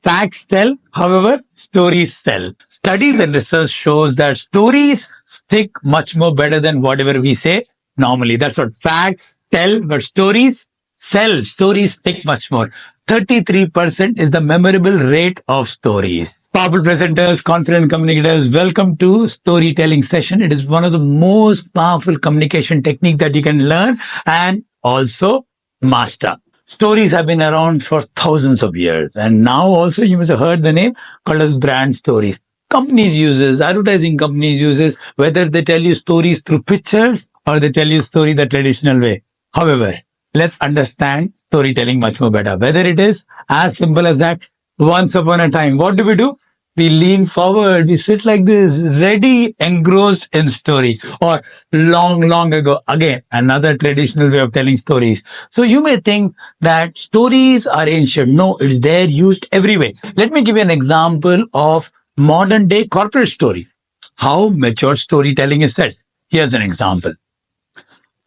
Facts tell, however, stories sell. Studies and research shows that stories stick much more better than whatever we say normally. That's what facts tell, but stories sell. Stories stick much more. 33% is the memorable rate of stories. Powerful presenters, confident communicators, welcome to storytelling session. It is one of the most powerful communication technique that you can learn and also master. Stories have been around for thousands of years. And now also you must have heard the name called as brand stories. Companies uses, advertising companies uses, whether they tell you stories through pictures or they tell you story the traditional way. However, let's understand storytelling much more better. Whether it is as simple as that, once upon a time, what do? We lean forward, we sit like this, ready, engrossed in story. Or long ago, again, another traditional way of telling stories. So you may think that stories are ancient. No, it's there, used everywhere. Let me give you an example of modern day corporate story. How mature storytelling is said. Here's an example.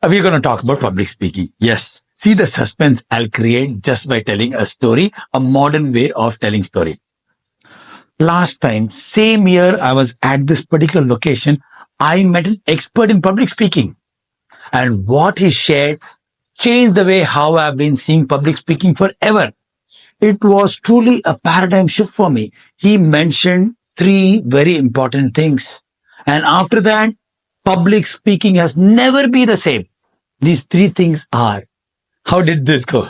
We're going to talk about public speaking. Yes. See the suspense I'll create just by telling a story, a modern way of telling story. Last time, same year, I was at this particular location. I met an expert in public speaking. And what he shared changed the way how I've been seeing public speaking forever. It was truly a paradigm shift for me. He mentioned 3 very important things. And after that, public speaking has never been the same. These 3 things are, how did this go?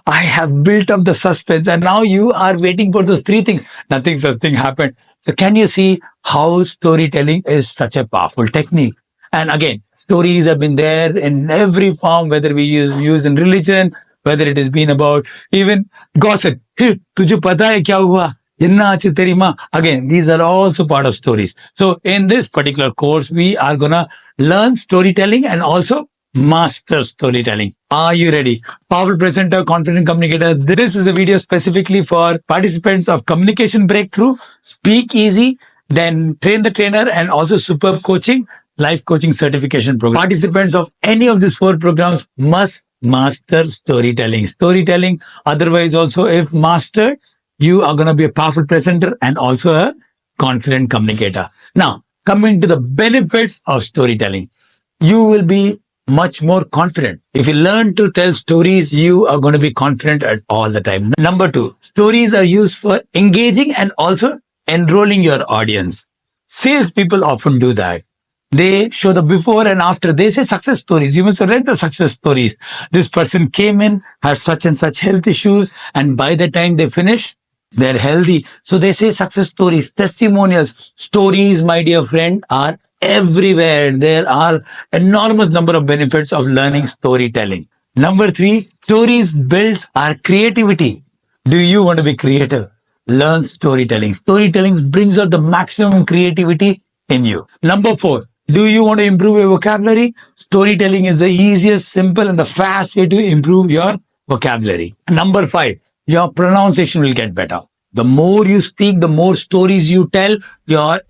I have built up the suspense and now you are waiting for those 3 things. Nothing such thing happened. So can you see how storytelling is such a powerful technique? And again, stories have been there in every form, whether we use in religion, whether it has been about even gossip. Hey, tujhe pata hai kya hua? Inna achi teri maa. Again, these are also part of stories. So in this particular course, we are gonna learn storytelling and also master storytelling. Are you ready? Powerful presenter, confident communicator. This is a video specifically for participants of Communication Breakthrough, Speak Easy, then Train the Trainer, and also Superb Coaching, Life Coaching Certification Program. Participants of any of these 4 programs must master storytelling. Storytelling, otherwise also if mastered, you are going to be a powerful presenter and also a confident communicator. Now, coming to the benefits of storytelling, you will be much more confident. If you learn to tell stories, you are going to be confident at all the time. Number 2, stories are used for engaging and also enrolling your audience. Salespeople often do that. They show the before and after. They say success stories. You must have read the success stories. This person came in, had such and such health issues, and by the time they finish, they're healthy. So they say success stories, testimonials. Stories, my dear friend, are everywhere. There are enormous number of benefits of learning storytelling. Number 3, stories builds our creativity. Do you want to be creative? Learn storytelling. Storytelling brings out the maximum creativity in you. Number 4, do you want to improve your vocabulary? Storytelling is the easiest, simple, and the fast way to improve your vocabulary. Number 5, your pronunciation will get better. The more you speak, the more stories you tell,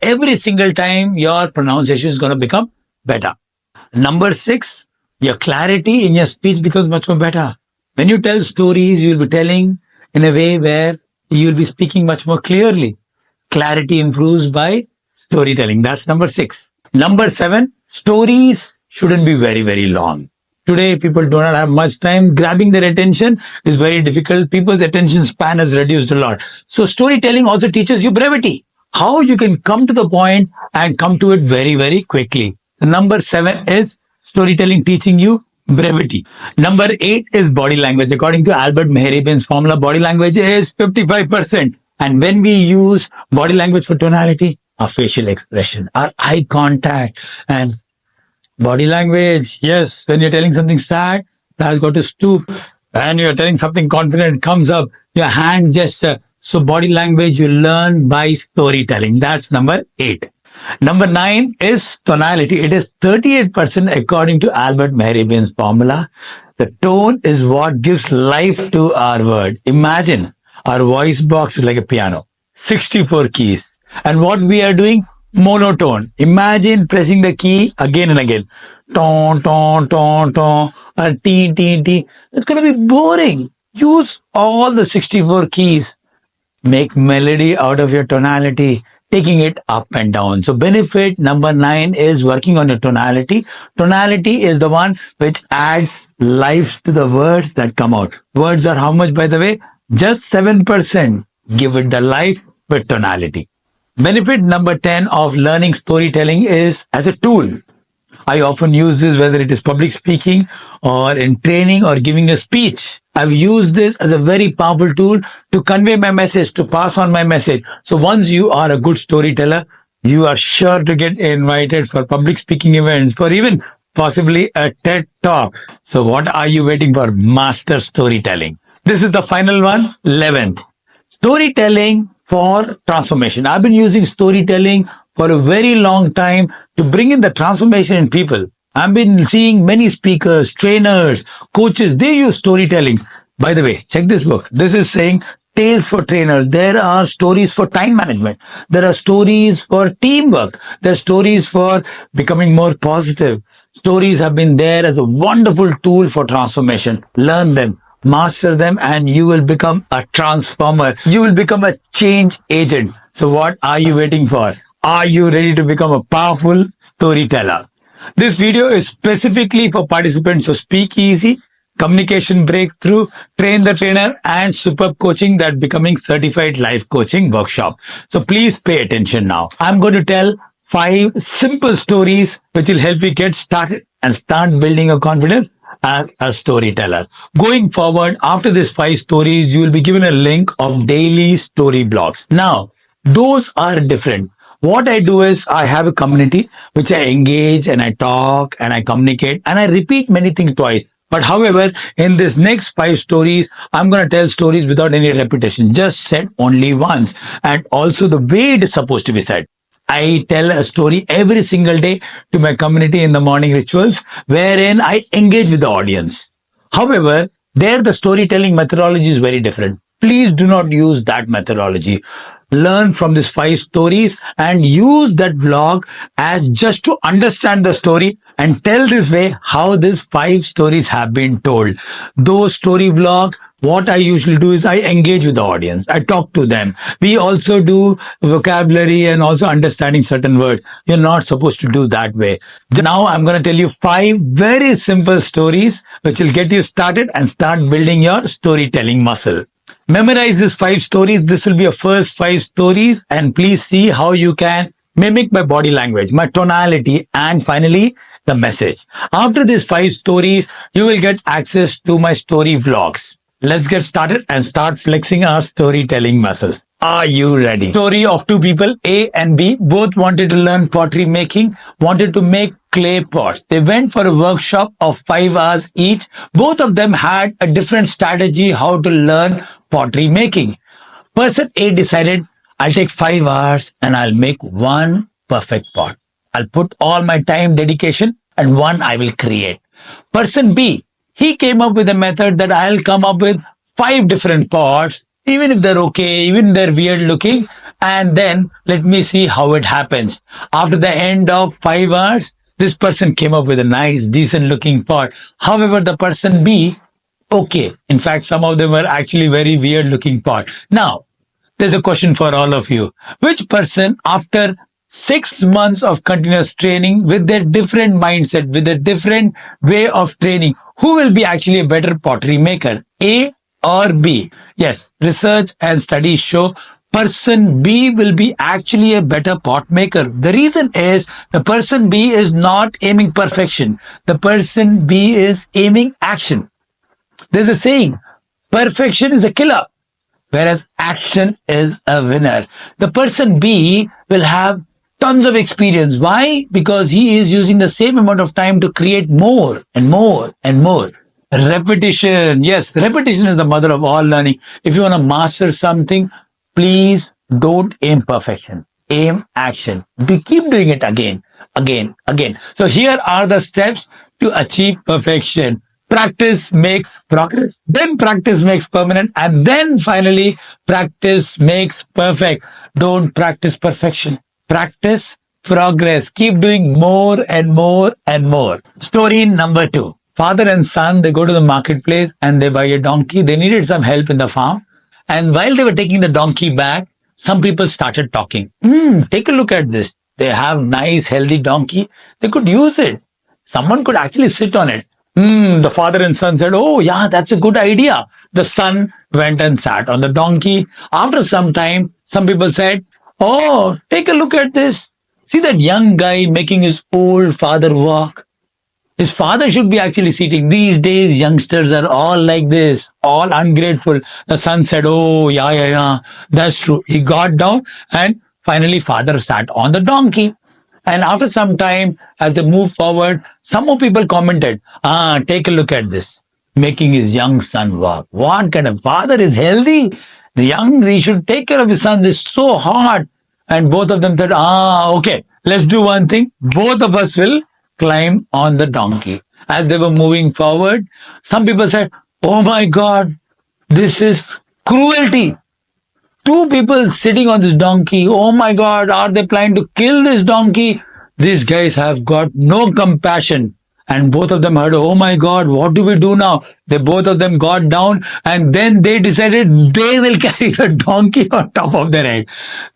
every single time your pronunciation is going to become better. Number 6, your clarity in your speech becomes much more better. When you tell stories, you'll be telling in a way where you'll be speaking much more clearly. Clarity improves by storytelling. That's number 6. Number 7, stories shouldn't be very, very long. Today, people do not have much time. Grabbing their attention is very difficult. People's attention span has reduced a lot. So storytelling also teaches you brevity. How you can come to the point and come to it very, very quickly. So number 7 is storytelling teaching you brevity. Number 8 is body language. According to Albert Mehrabian's formula, body language is 55%. And when we use body language for tonality, our facial expression, our eye contact, and body language, yes, when you're telling something sad, that's got to stoop. When you're telling something confident, comes up, your hand gesture. So body language you learn by storytelling. That's number 8. Number 9 is tonality. It is 38% according to Albert Mehrabian's formula. The tone is what gives life to our word. Imagine our voice box is like a piano. 64 keys. And what we are doing? Monotone. Imagine pressing the key again and again. Ton, ton, ton, ton, or T, T, T. It's going to be boring. Use all the 64 keys. Make melody out of your tonality, taking it up and down. So benefit number 9 is working on your tonality. Tonality is the one which adds life to the words that come out. Words are how much, by the way? Just 7%. Give it the life with tonality. Benefit number 10 of learning storytelling is as a tool. I often use this whether it is public speaking or in training or giving a speech. I've used this as a very powerful tool to convey my message, to pass on my message. So once you are a good storyteller, you are sure to get invited for public speaking events, for even possibly a TED talk. So what are you waiting for? Master storytelling. This is the final one, 11th. Storytelling for transformation. I've been using storytelling for a very long time to bring in the transformation in people. I've been seeing many speakers, trainers, coaches, they use storytelling. By the way, check this book. This is saying tales for trainers. There are stories for time management. There are stories for teamwork. There are stories for becoming more positive. Stories have been there as a wonderful tool for transformation. Learn them, master them, and you will become a transformer. You will become a change agent. So what are you waiting for? Are you ready to become a powerful storyteller? This video is specifically for participants of Speak Easy, Communication Breakthrough, Train the Trainer, and Superb Coaching, that becoming certified life coaching workshop. So please pay attention now. I'm going to tell 5 simple stories which will help you get started and start building your confidence as a storyteller. Going forward, after these 5 stories, you will be given a link of daily story blogs. Now, those are different. What I do is I have a community which I engage and I talk and I communicate and I repeat many things twice. But however, in this next 5 stories, I'm going to tell stories without any repetition, just said only once, and also the way it is supposed to be said. I tell a story every single day to my community in the morning rituals, wherein I engage with the audience. However, there the storytelling methodology is very different. Please do not use that methodology. Learn from these 5 stories and use that vlog as just to understand the story and tell this way how these 5 stories have been told. Those story vlog, what I usually do is I engage with the audience. I talk to them. We also do vocabulary and also understanding certain words. You're not supposed to do that way. Now I'm going to tell you 5 very simple stories which will get you started and start building your storytelling muscle. Memorize these 5 stories. This will be your first 5 stories, and please see how you can mimic my body language, my tonality, and finally the message. After these 5 stories, you will get access to my story vlogs. Let's get started and start flexing our storytelling muscles. Are you ready? Story of 2 people, A and B, both wanted to learn pottery making, wanted to make clay pots. They went for a workshop of 5 hours each. Both of them had a different strategy how to learn pottery making. Person A decided, I'll take 5 hours and I'll make one perfect pot. I'll put all my time, dedication, and one I will create. Person B, he came up with a method that I'll come up with 5 different pots, even if they're okay, even if they're weird looking, and then let me see how it happens. After the end of 5 hours, this person came up with a nice, decent looking pot. However, the person B, okay. In fact, some of them were actually very weird looking pot. Now, there's a question for all of you. Which person, after 6 months of continuous training with their different mindset, with a different way of training, who will be actually a better pottery maker? A or B? Yes, research and studies show person B will be actually a better pot maker. The reason is the person B is not aiming perfection. The person B is aiming action. There's a saying, perfection is a killer, whereas action is a winner. The person B will have tons of experience. Why? Because he is using the same amount of time to create more and more and more. Repetition. Yes, repetition is the mother of all learning. If you want to master something, please don't aim perfection. Aim action. Keep doing it again, again, again. So here are the steps to achieve perfection. Practice makes progress, then practice makes permanent, and then finally practice makes perfect. Don't practice perfection. Practice progress. Keep doing more and more and more. Story number 2. Father and son, they go to the marketplace and they buy a donkey. They needed some help in the farm. And while they were taking the donkey back, some people started talking. Take a look at this. They have nice, healthy donkey. They could use it. Someone could actually sit on it. The father and son said, "Oh, yeah, that's a good idea." The son went and sat on the donkey. After some time, some people said, "Oh, take a look at this. See that young guy making his old father walk. His father should be actually sitting. These days, youngsters are all like this, all ungrateful." The son said, "Oh, yeah, yeah, yeah, that's true." He got down and finally father sat on the donkey. And after some time, as they moved forward, some more people commented, take a look at this. Making his young son walk. What kind of father is healthy? He should take care of his son. This is so hard. And both of them said, okay, let's do one thing. Both of us will climb on the donkey. As they were moving forward, some people said, "Oh my God, this is cruelty. Two people sitting on this donkey. Oh my God, are they planning to kill this donkey? These guys have got no compassion." And both of them heard, "Oh my God, what do we do now?" They both of them got down and then they decided they will carry the donkey on top of their head.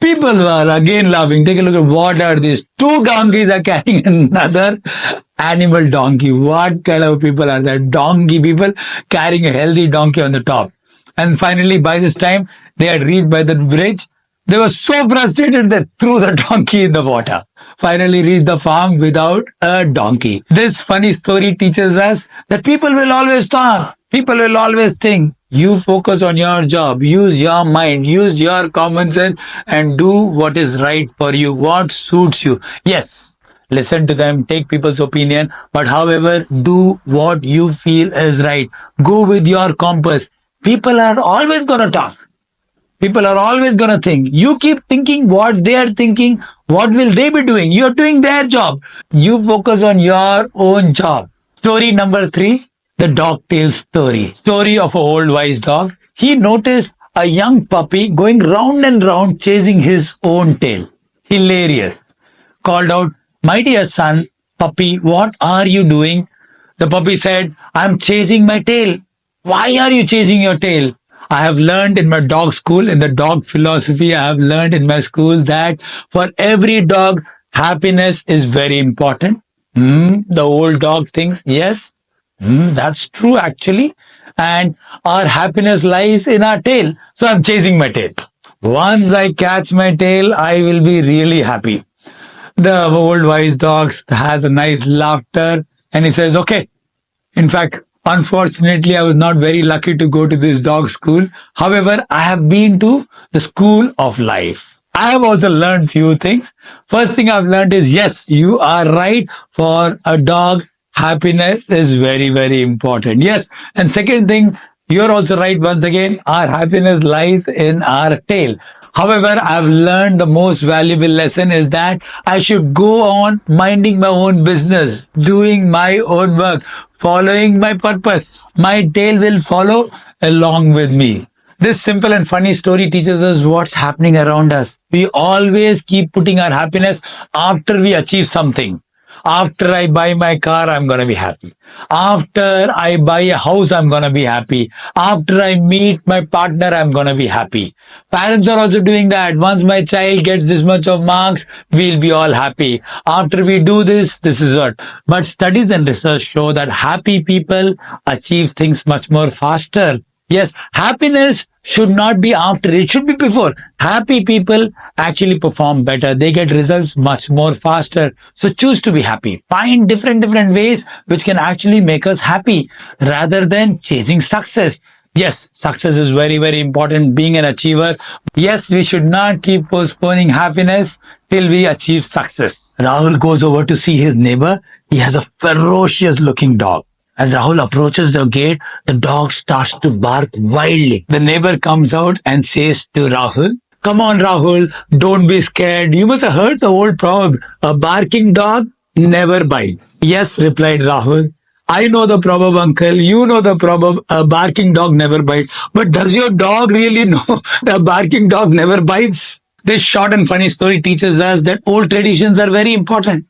People were again laughing. Take a look at what are these? Two donkeys are carrying another animal donkey. What kind of people are that? Donkey people carrying a healthy donkey on the top. And finally, by this time, they had reached by the bridge. They were so frustrated they threw the donkey in the water. Finally reached the farm without a donkey. This funny story teaches us that people will always talk. People will always think. You focus on your job. Use your mind. Use your common sense and do what is right for you. What suits you. Yes, listen to them, take people's opinion, but however, do what you feel is right. Go with your compass. People are always going to talk. People are always going to think. You keep thinking what they are thinking. What will they be doing? You're doing their job. You focus on your own job. Story number 3, the dog tail story. Story of an old wise dog. He noticed a young puppy going round and round chasing his own tail. Hilarious. Called out, "My dear son, puppy, what are you doing?" The puppy said, "I'm chasing my tail." "Why are you chasing your tail?" "I have learned in my dog school, in the dog philosophy, I have learned in my school that for every dog, happiness is very important." The old dog thinks, yes, that's true actually. And our happiness lies in our tail. So I'm chasing my tail. Once I catch my tail, I will be really happy. The old wise dog has a nice laughter and he says, "Okay, in fact, unfortunately, I was not very lucky to go to this dog school. However, I have been to the school of life. I have also learned few things. First thing I've learned is, yes, you are right. For a dog, happiness is very, very important. Yes. And second thing, you're also right. Once again, our happiness lies in our tail. However, I've learned the most valuable lesson is that I should go on minding my own business, doing my own work, following my purpose. My tail will follow along with me." This simple and funny story teaches us what's happening around us. We always keep putting our happiness after we achieve something. After I buy my car, I'm going to be happy. After I buy a house, I'm going to be happy. After I meet my partner, I'm going to be happy. Parents are also doing that. Once my child gets this much of marks, we'll be all happy. After we do this, this is what. But studies and research show that happy people achieve things much more faster. Yes, happiness should not be after, it should be before. Happy people actually perform better. They get results much more faster. So choose to be happy. Find different ways which can actually make us happy rather than chasing success. Yes, success is very, very important, being an achiever. Yes, we should not keep postponing happiness till we achieve success. Rahul goes over to see his neighbor. He has a ferocious looking dog. As Rahul approaches the gate, the dog starts to bark wildly. The neighbor comes out and says to Rahul, "Come on, Rahul, don't be scared. You must have heard the old proverb, a barking dog never bites." "Yes," replied Rahul. "I know the proverb, uncle. You know the proverb, a barking dog never bites. But does your dog really know the barking dog never bites?" This short and funny story teaches us that old traditions are very important.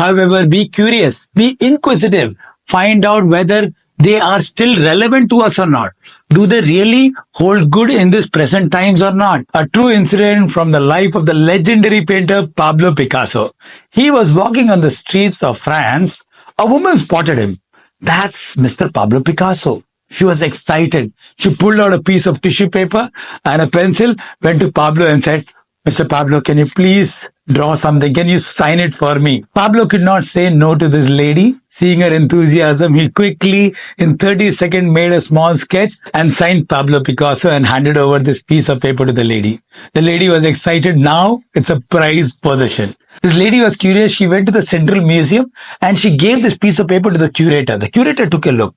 However, be curious, be inquisitive. Find out whether they are still relevant to us or not? Do they really hold good in this present times or not? A true incident from the life of the legendary painter Pablo Picasso. He was walking on the streets of France. A woman spotted him. That's Mr. Pablo Picasso. She was excited. She pulled out a piece of tissue paper and a pencil, went to Pablo and said, Mr. Pablo, can you please draw something? Can you sign it for me? Pablo could not say no to this lady. Seeing her enthusiasm, he quickly, in 30 seconds, made a small sketch and signed Pablo Picasso and handed over this piece of paper to the lady. The lady was excited. Now it's a prized possession. This lady was curious. She went to the Central Museum and she gave this piece of paper to the curator. The curator took a look.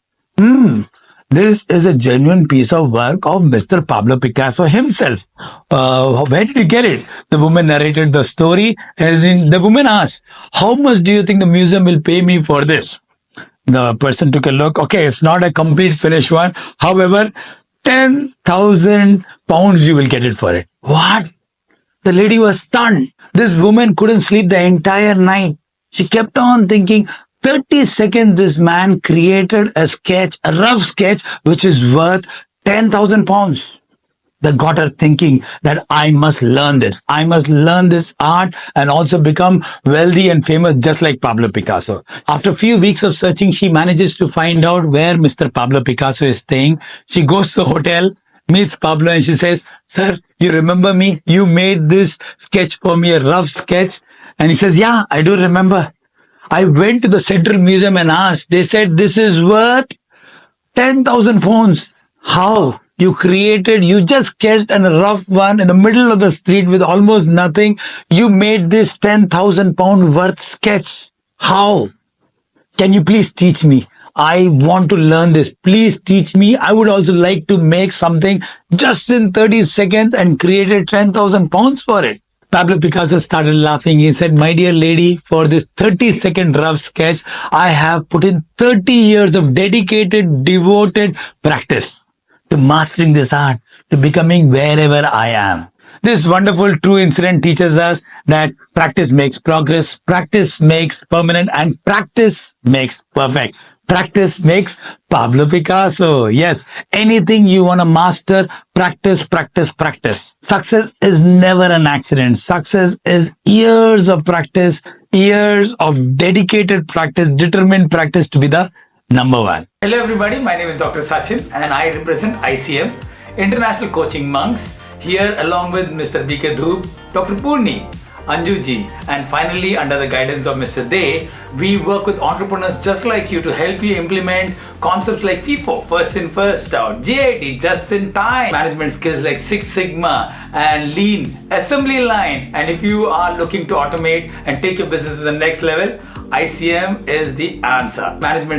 This is a genuine piece of work of Mr. Pablo Picasso himself. Where did you get it? The woman narrated the story, and then the woman asked, how much do you think the museum will pay me for this? The person took a look. Okay, it's not a complete finished one. However, 10,000 pounds you will get it for it. What? The lady was stunned. This woman couldn't sleep the entire night. She kept on thinking, 30 seconds this man created a sketch, a rough sketch, which is worth 10,000 pounds. That got her thinking that I must learn this. I must learn this art and also become wealthy and famous just like Pablo Picasso. After a few weeks of searching, she manages to find out where Mr. Pablo Picasso is staying. She goes to the hotel, meets Pablo, and she says, sir, you remember me? You made this sketch for me, a rough sketch. And he says, yeah, I do remember. I went to the Central Museum and asked. They said, this is worth 10,000 pounds. How? You just sketched a rough one in the middle of the street with almost nothing. You made this 10,000 pound worth sketch. How? Can you please teach me? I want to learn this. Please teach me. I would also like to make something just in 30 seconds and created 10,000 pounds for it. Pablo Picasso started laughing. He said, my dear lady, for this 30-second rough sketch, I have put in 30 years of dedicated, devoted practice to mastering this art, to becoming wherever I am. This wonderful true incident teaches us that practice makes progress, practice makes permanent, and practice makes perfect. Practice makes Pablo Picasso. Yes, anything you want to master, practice, practice, practice. Success is never an accident. Success is years of practice, years of dedicated practice, determined practice to be the number one. Hello everybody, my name is Dr. Sachin and I represent ICM, International Coaching Monks, here along with Mr. DK Dhoop, Dr. Purni, Anjuji, and finally under the guidance of Mr. Day, we work with entrepreneurs just like you to help you implement concepts like FIFO, first in, first out, JIT, just in time, management skills like Six Sigma and Lean, assembly line. And if you are looking to automate and take your business to the next level, ICM is the answer. Management